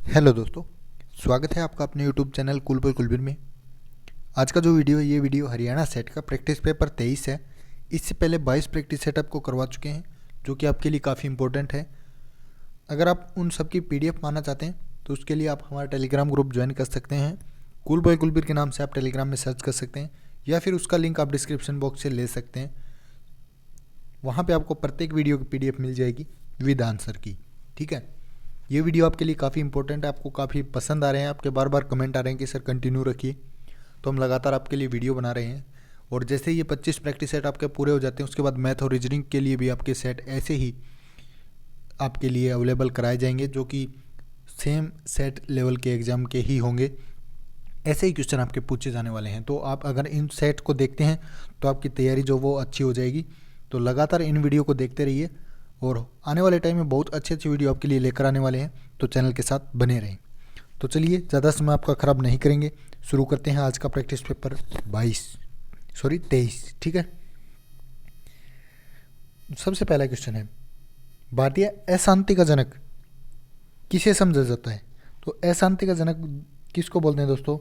Hello दोस्तों, स्वागत है आपका अपने यूट्यूब चैनल कूल पर कुलबीर में। आज का जो वीडियो है ये वीडियो हरियाणा सेट का प्रैक्टिस पेपर 23 है। इससे पहले 22 प्रैक्टिस सेट आपको करवा चुके हैं जो कि आपके लिए काफ़ी इंपॉर्टेंट है। अगर आप उन सब की पीडीएफ पाना चाहते हैं तो उसके लिए आप हमारा टेलीग्राम ग्रुप ज्वाइन कर सकते हैं। कूल बॉय कुलबीर के नाम से आप टेलीग्राम में सर्च कर सकते हैं या फिर उसका लिंक आप डिस्क्रिप्शन बॉक्स से ले सकते हैं। वहाँ पर आपको प्रत्येक वीडियो की पीडीएफ मिल जाएगी विद आंसर की। ठीक है, ये वीडियो आपके लिए काफ़ी इंपॉर्टेंट है, आपको काफ़ी पसंद आ रहे हैं, आपके बार बार कमेंट आ रहे हैं कि सर कंटिन्यू रखिए, तो हम लगातार आपके लिए वीडियो बना रहे हैं। और जैसे ये 25 प्रैक्टिस सेट आपके पूरे हो जाते हैं उसके बाद मैथ और रीजनिंग के लिए भी आपके सेट ऐसे ही आपके लिए अवेलेबल कराए जाएंगे जो कि सेम सेट लेवल के एग्ज़ाम के ही होंगे। ऐसे ही क्वेश्चन आपके पूछे जाने वाले हैं, तो आप अगर इन सेट को देखते हैं तो आपकी तैयारी जो वो अच्छी हो जाएगी। तो लगातार इन वीडियो को देखते रहिए और आने वाले टाइम में बहुत अच्छी अच्छी वीडियो आपके लिए लेकर आने वाले हैं, तो चैनल के साथ बने रहें। तो चलिए ज़्यादा समय आपका ख़राब नहीं करेंगे, शुरू करते हैं आज का प्रैक्टिस पेपर 23। ठीक है, सबसे पहला क्वेश्चन है, भारतीय अशांति का जनक किसे समझा जाता है? तो अशांति का जनक किसको बोलते हैं दोस्तों?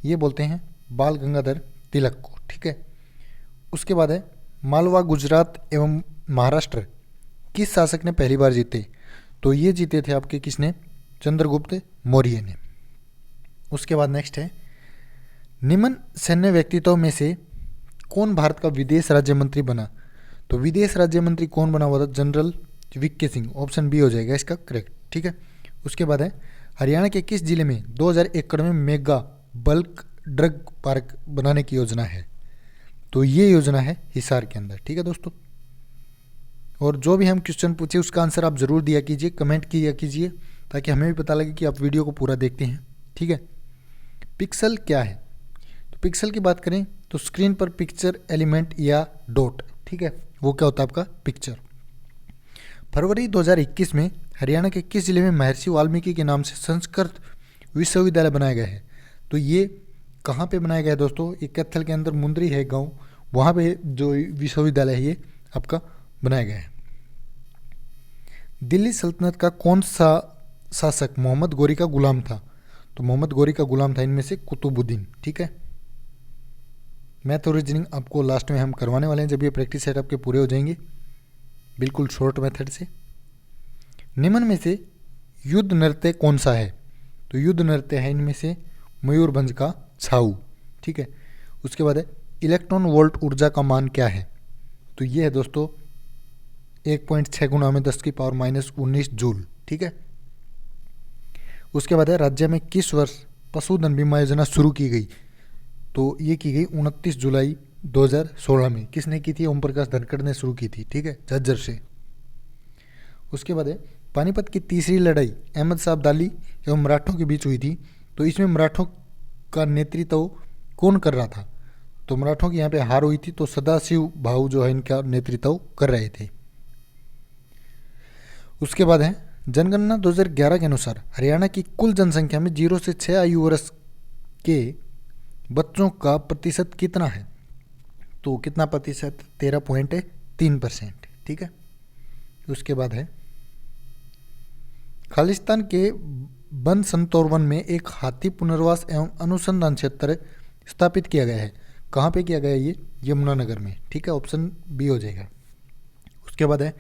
ये बोलते हैं बाल गंगाधर तिलक को। ठीक है, उसके बाद है मालवा गुजरात एवं महाराष्ट्र किस शासक ने पहली बार जीते? तो ये जीते थे आपके किसने? चंद्रगुप्त मौर्य ने। उसके बाद नेक्स्ट है, निम्न सैन्य व्यक्तित्व में से कौन भारत का विदेश राज्य मंत्री बना? तो विदेश राज्य मंत्री कौन बना हुआ था? General VK Singh. Option B हो जाएगा इसका करेक्ट। ठीक है, उसके बाद है हरियाणा के किस जिले में 2000 एकड़ में मेगा बल्क ड्रग पार्क बनाने की योजना है? तो ये योजना है हिसार के अंदर। ठीक है दोस्तों, और जो भी हम क्वेश्चन पूछे उसका आंसर आप ज़रूर दिया कीजिए, कमेंट किया कीजिए ताकि हमें भी पता लगे कि आप वीडियो को पूरा देखते हैं। ठीक है, पिक्सल क्या है? तो पिक्सल की बात करें तो स्क्रीन पर पिक्चर एलिमेंट या डॉट। ठीक है, वो क्या होता है आपका? पिक्चर। फरवरी 2021 में हरियाणा के किस जिले में महर्षि वाल्मीकि के नाम से संस्कृत विश्वविद्यालय बनाया गया है? तो ये कहाँ पे बनाया गया है दोस्तों? ये कैथल के अंदर मुंद्री है गाँव, वहाँ पे जो विश्वविद्यालय है ये आपका बनाया गया है। दिल्ली सल्तनत का कौन सा शासक मोहम्मद गोरी का गुलाम था? तो मोहम्मद गोरी का गुलाम था इनमें से कुतुबुद्दीन। ठीक है, मैथ और रीजनिंग आपको लास्ट में हम करवाने वाले हैं जब ये प्रैक्टिस सेट आपके पूरे हो जाएंगे, बिल्कुल शॉर्ट मेथड से। निम्न में से युद्ध नृत्य कौन सा है? तो युद्ध नृत्य है इनमें से मयूरभंज का छाऊ। ठीक है, उसके बाद है इलेक्ट्रॉन वोल्ट ऊर्जा का मान क्या है? तो ये है दोस्तों 1.6 गुना में 10 की पावर -19 जूल। ठीक है, उसके बाद है राज्य में किस वर्ष पशुधन बीमा योजना शुरू की गई? तो ये की गई 29 जुलाई 2016 में। किसने की थी? ओम प्रकाश धनखड़ ने शुरू की थी। ठीक है, झज्जर से। उसके बाद है पानीपत की तीसरी लड़ाई अहमद शाह अब्दाली एवं मराठों के बीच हुई थी, तो इसमें मराठों का नेतृत्व कौन कर रहा था? तो मराठों की यहाँ पे हार हुई थी, तो सदाशिव भाऊ जो है इनका नेतृत्व कर रहे थे। उसके बाद है जनगणना 2011 के अनुसार हरियाणा की कुल जनसंख्या में 0 से 6 आयु वर्ष के बच्चों का प्रतिशत कितना है? तो कितना प्रतिशत? 13.3%। ठीक है, उसके बाद है खालिस्तान के वन संतोरवन में एक हाथी पुनर्वास एवं अनुसंधान क्षेत्र स्थापित किया गया है। कहाँ पे किया गया है ये? यमुनानगर में। ठीक है, ऑप्शन बी हो जाएगा। उसके बाद है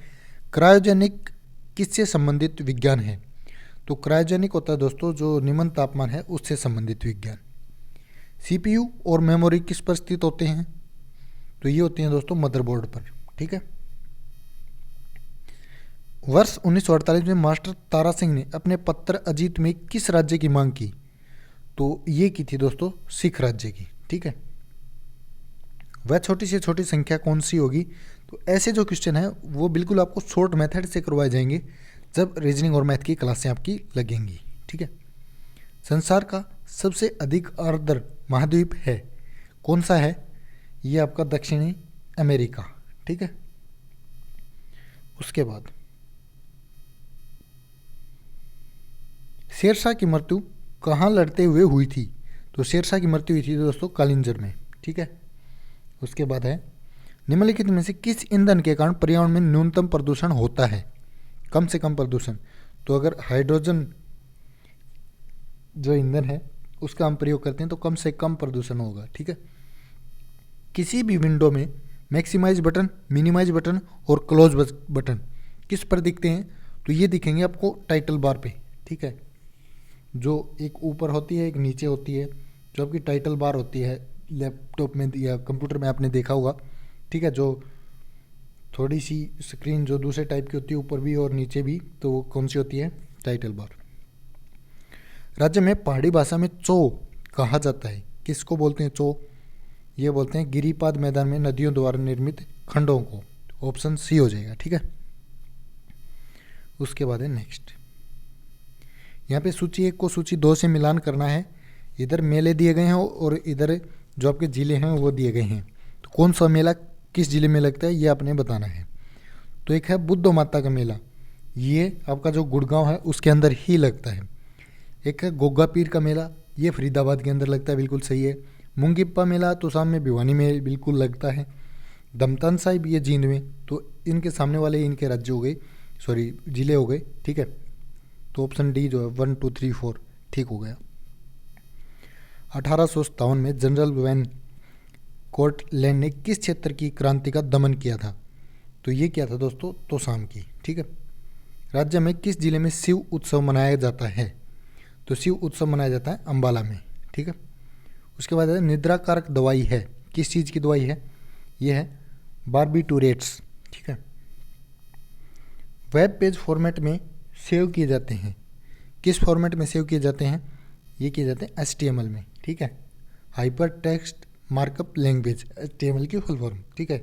क्रायोजेनिक किससे संबंधित विज्ञान है? तो क्रायोजेनिक होता है दोस्तों जो निम्न तापमान है उससे संबंधित विज्ञान। सीपीयू और मेमोरी किस पर स्थित होते हैं? तो ये होते हैं दोस्तों मदरबोर्ड पर। ठीक है, वर्ष 1948 में मास्टर तारा सिंह ने अपने पत्र अजीत में किस राज्य की मांग की? तो ये की थी दोस्तों सिख राज्य की। ठीक है, वह छोटी से छोटी संख्या कौन सी होगी? तो ऐसे जो क्वेश्चन है वो बिल्कुल आपको शॉर्ट मेथड से करवाए जाएंगे जब रीजनिंग और मैथ की क्लासें आपकी लगेंगी। ठीक है, संसार का सबसे अधिक आर्द्र महाद्वीप है कौन सा है? ये आपका दक्षिणी अमेरिका। ठीक है, उसके बाद शेरशाह की मृत्यु कहाँ लड़ते हुए हुई थी? तो शेरशाह की मृत्यु हुई थी दोस्तों कालिंजर में। ठीक है, उसके बाद है निम्नलिखित में से किस ईंधन के कारण पर्यावरण में न्यूनतम प्रदूषण होता है? कम से कम प्रदूषण। तो अगर हाइड्रोजन जो ईंधन है उसका हम प्रयोग करते हैं तो कम से कम प्रदूषण होगा। ठीक है, किसी भी विंडो में मैक्सिमाइज बटन, मिनिमाइज बटन और क्लोज बटन किस पर दिखते हैं? तो ये दिखेंगे आपको टाइटल बार पे। ठीक है, जो एक ऊपर होती है एक नीचे होती है, जो आपकी टाइटल बार होती है लैपटॉप में या कंप्यूटर में आपने देखा होगा। ठीक है, जो थोड़ी सी स्क्रीन जो दूसरे टाइप की होती है ऊपर भी और नीचे भी, तो वो कौन सी होती है? Title bar. राज्य में पहाड़ी भाषा में चो कहा जाता है, किसको बोलते हैं चो? ये बोलते हैं गिरिपाद मैदान में नदियों द्वारा निर्मित खंडों को। ऑप्शन सी हो जाएगा। ठीक है, उसके बाद है नेक्स्ट। यहाँ पे सूची 1 को सूची 2 से मिलान करना है। इधर मेले दिए गए हैं और इधर जो आपके ज़िले हैं वो दिए गए हैं। तो कौन सा मेला किस ज़िले में लगता है ये आपने बताना है। तो एक है बुद्ध माता का मेला, ये आपका जो गुड़गांव है उसके अंदर ही लगता है। एक है गोगा पीर का मेला, ये फरीदाबाद के अंदर लगता है, बिल्कुल सही है। मुंगिप्पा मेला तो सामने भिवानी में बिल्कुल लगता है। दमतान साहिब ये जींद में, तो इनके सामने वाले इनके राज्य हो गए, सॉरी ज़िले हो गए। ठीक है, तो ऑप्शन डी जो है 1 2 3 4 ठीक हो गया। 1857 में जनरल वैन कोर्टलैंड ने किस क्षेत्र की क्रांति का दमन किया था? तो ये क्या था दोस्तों? तोशाम की। ठीक है, राज्य में किस जिले में शिव उत्सव मनाया जाता है? तो शिव उत्सव मनाया जाता है अंबाला में। ठीक है, उसके बाद है निद्रा कारक दवाई है, किस चीज़ की दवाई है? ये है बार्बिटूरेट्स। ठीक है, वेब पेज फॉर्मेट में सेव किए जाते हैं, किस फॉर्मेट में सेव किए जाते हैं? ये किए जाते हैं HTML में। ठीक है, hyper text markup language, HTML की फुल फॉर्म। ठीक है,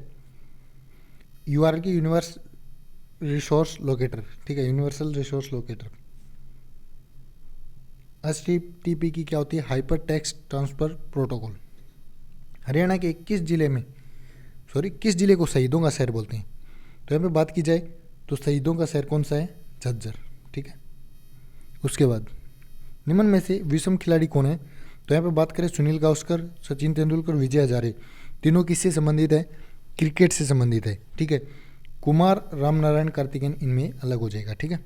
URL की यूनिवर्स रिसोर्स लोकेटर। ठीक है, यूनिवर्सल रिसोर्स लोकेटर। HTTP की क्या होती है? Hyper text transfer protocol. Haryana के किस जिले में, किस जिले को शहीदों का शहर बोलते हैं? तो यहाँ पे बात की जाए तो शहीदों का शहर कौन सा है? झज्जर। ठीक है, उसके बाद निम्न में से विषम खिलाड़ी कौन है? तो यहाँ पे बात करें सुनील गावस्कर, सचिन तेंदुलकर, विजय हजारे, तीनों किससे संबंधित है? क्रिकेट से संबंधित है। ठीक है, कुमार रामनारायण कार्तिकेयन इनमें अलग हो जाएगा। ठीक है,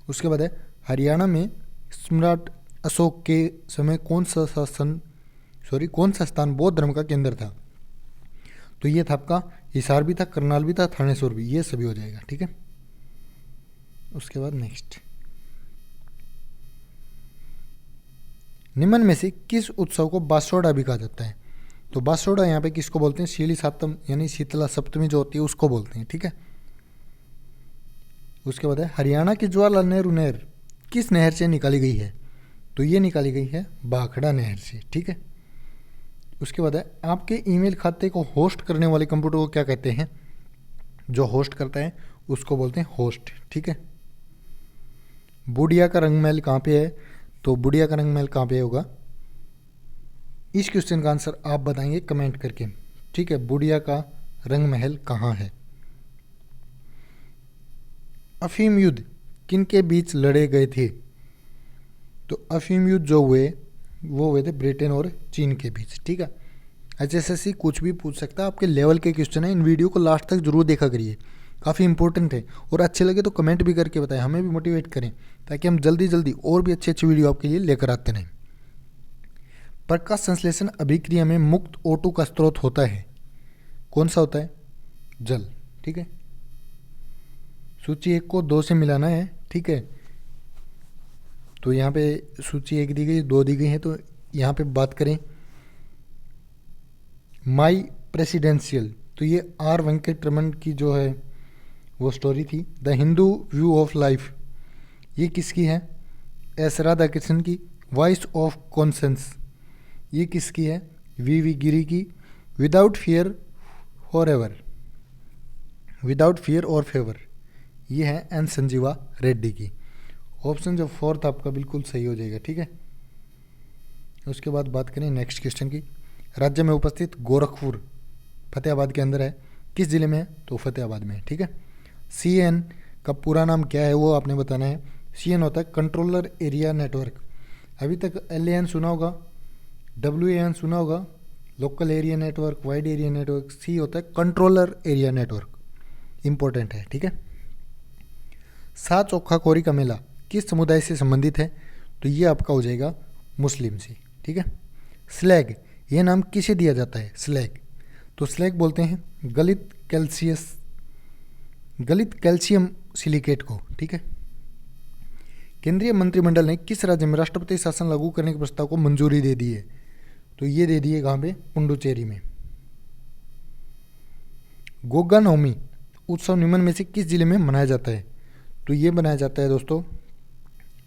उसके बाद है हरियाणा में सम्राट अशोक के समय कौन सा स्थान बौद्ध धर्म का केंद्र था? तो ये था आपका हिसार भी था, करनाल भी था, थानेश्वर भी, ये सभी हो जाएगा। ठीक है, उसके बाद नेक्स्ट। निम्न में से किस उत्सव को बासोड़ा भी कहा जाता है? तो बासोड़ा यहाँ पे किसको बोलते हैं? शीली सातम यानी शीतला सप्तमी जो होती है उसको बोलते हैं। ठीक है, उसके बाद है हरियाणा की जवाहरलाल नेहरू नहर किस नहर से निकाली गई है? तो ये निकाली गई है भाखड़ा नहर से। ठीक है, उसके बाद है आपके ईमेल खाते को होस्ट करने वाले कंप्यूटर को क्या कहते हैं? जो होस्ट करता है उसको बोलते हैं होस्ट। ठीक है, बुढ़िया का रंग महल कहाँ पे है? तो बुढ़िया का रंग महल कहाँ पे होगा? इस क्वेश्चन का आंसर आप बताएंगे कमेंट करके। ठीक है, बुढ़िया का रंग महल कहाँ है? अफीम युद्ध किन के बीच लड़े गए थे? तो अफीम युद्ध जो हुए वो हुए थे ब्रिटेन और चीन के बीच। ठीक है, HSSC कुछ भी पूछ सकता है, आपके लेवल के क्वेश्चन है। इन वीडियो को लास्ट तक जरूर देखा करिए, काफ़ी इंपॉर्टेंट है। और अच्छे लगे तो कमेंट भी करके बताएं, हमें भी मोटिवेट करें ताकि हम जल्दी जल्दी और भी अच्छी अच्छी वीडियो आपके लिए लेकर आते रहें। प्रकाश संश्लेषण अभिक्रिया में मुक्त O2 का स्रोत होता है, कौन सा होता है? जल। ठीक है, सूची 1 को 2 से मिलाना है। ठीक है, तो यहाँ पे सूची 1 दी गई, 2 दी गई है। तो यहाँ पे बात करें माई प्रेसिडेंशियल, तो ये R वेंकटरमन की जो है वो स्टोरी थी। The Hindu view of life ये किसकी है? S राधाकृष्णन की। वॉइस ऑफ कॉन्सेंस ये किसकी है? V गिरी की। Without fear for ever, without fear और फेवर ये है N संजीवा रेड्डी की। ऑप्शन जो 4 आपका बिल्कुल सही हो जाएगा। ठीक है, उसके बाद बात करें नेक्स्ट क्वेश्चन की। राज्य में उपस्थित गोरखपुर फतेहाबाद के अंदर है, किस जिले में है? तो फतेहाबाद में है। ठीक है, CN का पूरा नाम क्या है वो आपने बताना है। CN होता है कंट्रोलर एरिया नेटवर्क। अभी तक LAN सुना होगा, WAN सुना होगा, local area network, wide area network. C होता है कंट्रोलर एरिया नेटवर्क, इंपॉर्टेंट है। ठीक है, सात चौखाकोरी का मेला किस समुदाय से संबंधित है? तो ये आपका हो जाएगा मुस्लिम से, ठीक है। स्लैग, यह नाम किसे दिया जाता है? स्लैग, तो स्लैग बोलते हैं गलित कैल्शियम सिलिकेट को, ठीक है। केंद्रीय मंत्रिमंडल ने किस राज्य में राष्ट्रपति शासन लागू करने के प्रस्ताव को मंजूरी दे दी है? तो ये दे दी है कहाँ पे? पुडुचेरी में। गोगा नवमी उत्सव निम्न में से किस जिले में मनाया जाता है? तो ये मनाया जाता है दोस्तों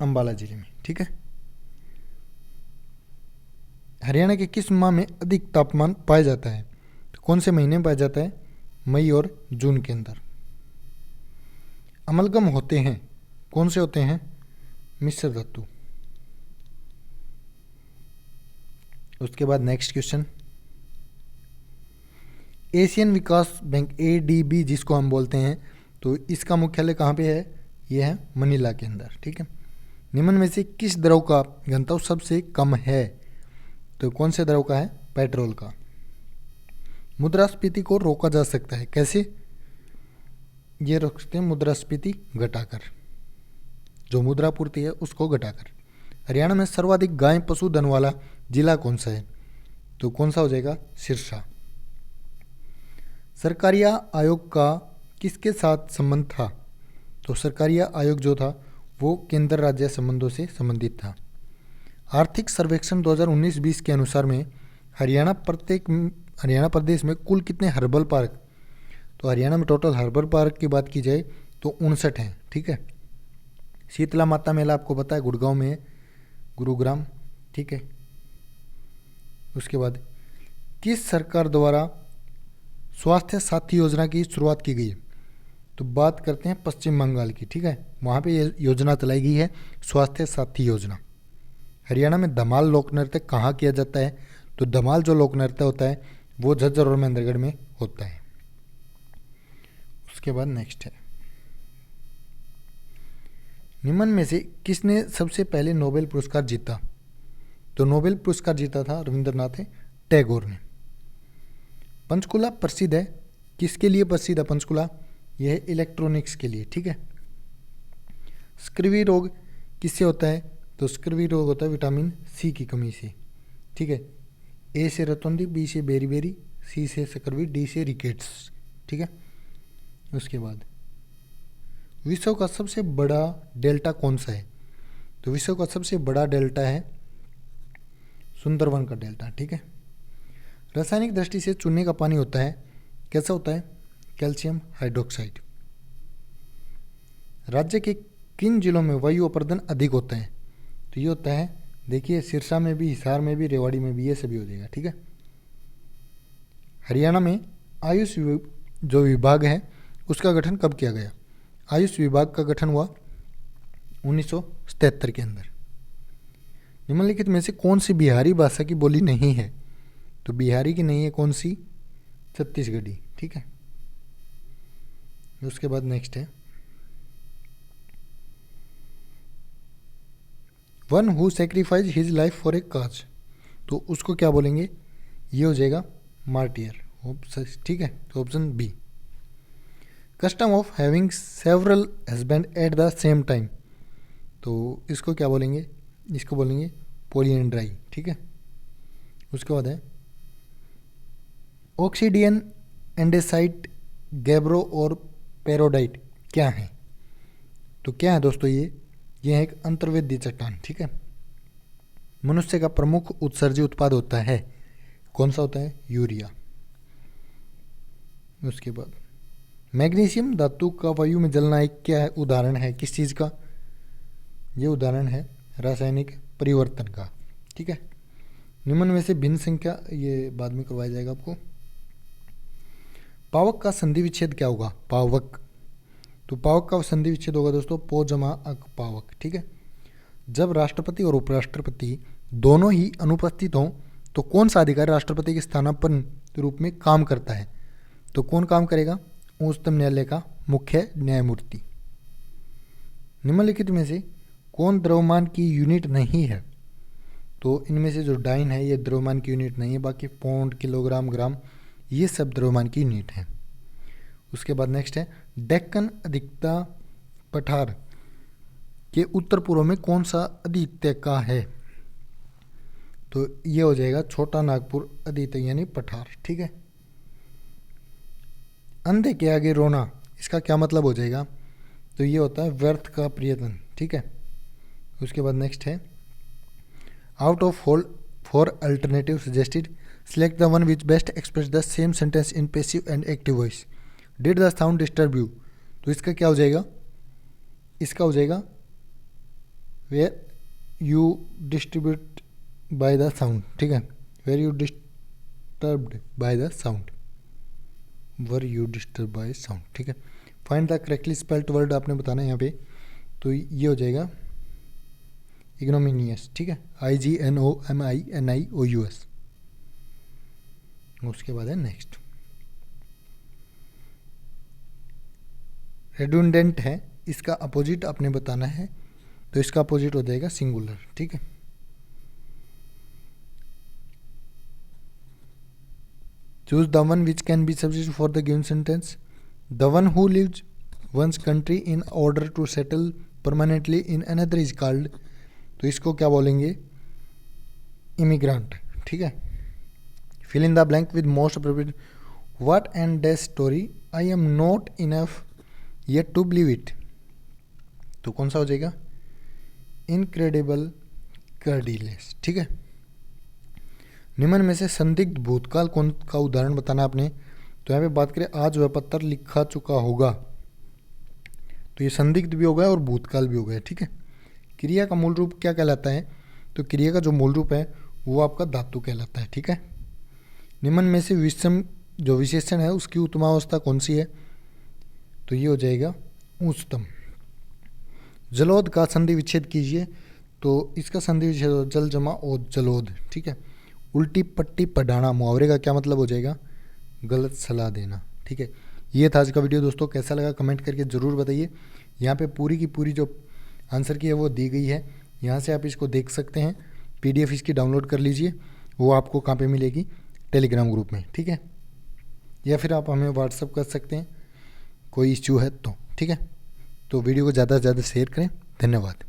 अंबाला जिले में, ठीक है। हरियाणा के किस माह में अधिक तापमान पाया जाता है? तो कौन से महीने में पाया जाता है? मई और जून के अंदर। अमलगम होते हैं, कौन से होते हैं? मिश्र धातु। उसके बाद नेक्स्ट क्वेश्चन, एशियन विकास बैंक ADB जिसको हम बोलते हैं, तो इसका मुख्यालय कहाँ पे है? ये है मनीला के अंदर, ठीक है। निम्न में से किस द्रव का घनत्व सबसे कम है? तो कौन से द्रव का है? पेट्रोल का। मुद्रास्फीति को रोका जा सकता है, कैसे? ये रोक सकते हैं मुद्रास्फीति घटाकर, जो मुद्रापूर्ति है उसको घटाकर। हरियाणा में सर्वाधिक गाय पशुधन वाला जिला कौन सा है? तो कौन सा हो जाएगा? सिरसा। सरकारिया आयोग का किसके साथ संबंध था? तो सरकारिया आयोग जो था वो केंद्र राज्य संबंधों से संबंधित था। आर्थिक सर्वेक्षण 2019-20 के अनुसार में हरियाणा प्रदेश में कुल कितने हर्बल पार्क? तो हरियाणा में टोटल हर्बल पार्क की बात की जाए तो 59 हैं, ठीक है। शीतला माता मेला आपको पता है गुड़गांव में है, गुरुग्राम, ठीक है। उसके बाद किस सरकार द्वारा स्वास्थ्य साथी योजना की शुरुआत की गई है? तो बात करते हैं पश्चिम बंगाल की, ठीक है। वहाँ पे ये योजना चलाई गई है स्वास्थ्य साथी योजना। हरियाणा में धमाल लोक नृत्य कहाँ किया जाता है? तो धमाल जो लोक नृत्य होता है वो झज्जर और महेंद्रगढ़ में होता है। उसके बाद नेक्स्ट है, निम्न में से किसने सबसे पहले नोबेल पुरस्कार जीता? तो नोबेल पुरस्कार जीता था रविंद्रनाथ टैगोर ने। पंचकुला प्रसिद्ध है, किसके लिए प्रसिद्ध है पंचकुला? यह है इलेक्ट्रॉनिक्स के लिए, ठीक है। स्कृवि रोग किससे होता है? तो स्कृवि रोग होता है विटामिन C की कमी से, ठीक है। A से रतौंधी, B से बेरी, C से स्कृवि, D से रिकेट्स, ठीक है। उसके बाद विश्व का सबसे बड़ा डेल्टा कौन सा है? तो विश्व का सबसे बड़ा डेल्टा है सुंदरवन का डेल्टा, ठीक है। रासायनिक दृष्टि से चूने का पानी होता है, कैसा होता है? Calcium hydroxide. राज्य के किन जिलों में वायु अपर्दन अधिक होता है? तो ये होता है, देखिए सिरसा में भी, हिसार में भी, रेवाड़ी में भी, ये सभी हो जाएगा, ठीक है। हरियाणा में आयुष जो विभाग है उसका गठन कब किया गया? आयुष विभाग का गठन हुआ 1977 के अंदर। निम्नलिखित में से कौन सी बिहारी भाषा की बोली नहीं है? तो बिहारी की नहीं है, कौन सी? छत्तीसगढ़ी, ठीक है। उसके बाद नेक्स्ट है, one who sacrifice his life for a cause, तो उसको क्या बोलेंगे? ये हो जाएगा मार्टियर, ठीक है। तो option B. Custom of having several husband at the same time, तो इसको क्या बोलेंगे? इसको बोलेंगे पॉलीएंड्राई, ठीक है। उसके बाद है ऑक्सीडियन, एंडेसाइट, गैब्रो और पेरोडाइट क्या है? तो क्या है दोस्तों? ये है एक अंतर्वेदी चट्टान, ठीक है। मनुष्य का प्रमुख उत्सर्जी उत्पाद होता है, कौन सा होता है? यूरिया। उसके बाद मैग्नीशियम धातु का वायु में जलना एक क्या है? उदाहरण है किस चीज़ का? ये उदाहरण है रासायनिक परिवर्तन का, ठीक है। निम्न में से भिन्न संख्या, ये बाद में करवाया जाएगा आपको। पावक का संधि विच्छेद क्या होगा? पावक, तो पावक का संधि विच्छेद होगा दोस्तों पो जमा अक पावक, ठीक है। जब राष्ट्रपति और उपराष्ट्रपति दोनों ही अनुपस्थित हों तो कौन सा अधिकारी राष्ट्रपति के स्थानापन्न रूप में काम करता है? तो कौन काम करेगा? उच्चतम न्यायालय का मुख्य न्यायमूर्ति। निम्नलिखित में से कौन द्रव्यमान की यूनिट नहीं है? तो इनमें से जो डाइन है ये द्रव्यमान की यूनिट नहीं है, बाकी पौंड, किलोग्राम, ग्राम ये सब द्रव्यमान की यूनिट है। उसके बाद नेक्स्ट है, डेक्कन अधिकता पठार के उत्तर पूर्व में कौन सा अधित्यका है? तो ये हो जाएगा छोटा नागपुर अदिति यानी पठार। ठीक है। अंधे के आगे रोना, इसका क्या मतलब हो जाएगा? तो ये होता है व्यर्थ का प्रयत्न। ठीक है। उसके बाद नेक्स्ट है out of whole 4 alternative suggested select the one which best express the same sentence in passive and active voice. Did the sound disturb you, तो इसका क्या हो जाएगा? इसका हो जाएगा where you distribute by the sound. ठीक है। Where you disturbed by the sound, were you disturb by sound. ठीक है। Find the correctly spelled word आपने बताना है यहाँ पे, तो ये हो जाएगा इग्नोमिनियस। ठीक है। IGNOMINIOUS। उसके बाद है नेक्स्ट रेडुंडेंट है, इसका अपोजिट आपने बताना है, तो इसका अपोजिट हो जाएगा सिंगुलर। ठीक है। Choose the one which can be substitute for the given sentence. The one who lives one's country in order to settle permanently in another is called, तो इसको क्या बोलेंगे? इमिग्रेंट। ठीक है। Fill in the blank with most appropriate what and dash story I am not enough yet to believe it, तो कौन सा हो जाएगा? Incredible credulous. ठीक है। निम्न में से संदिग्ध भूतकाल कौन का उदाहरण बताना आपने, तो यहाँ पे बात करें आज वह पत्र लिखा चुका होगा, तो ये संदिग्ध भी हो गया और भूतकाल भी हो गया। ठीक है। क्रिया का मूल रूप क्या कहलाता है, तो क्रिया का जो मूल रूप है वो आपका धातु कहलाता है। ठीक है। निम्न में से विषम जो विशेषण है उसकी उत्तमावस्था कौन सी है, तो ये हो जाएगा उच्चतम। जलोद का संधि विच्छेद कीजिए, तो इसका संधि विच्छेद जल जमा ओद जलोद। ठीक है। उल्टी पट्टी पढ़ाना, मुहावरे का क्या मतलब हो जाएगा? गलत सलाह देना। ठीक है। ये था आज का वीडियो दोस्तों, कैसा लगा कमेंट करके ज़रूर बताइए। यहाँ पे पूरी की पूरी जो आंसर की है वो दी गई है, यहाँ से आप इसको देख सकते हैं। PDF इसकी डाउनलोड कर लीजिए, वो आपको कहाँ पे मिलेगी? टेलीग्राम ग्रुप में। ठीक है। या फिर आप हमें व्हाट्सअप कर सकते हैं कोई इश्यू है तो। ठीक है। तो वीडियो को ज़्यादा से ज़्यादा शेयर करें। धन्यवाद।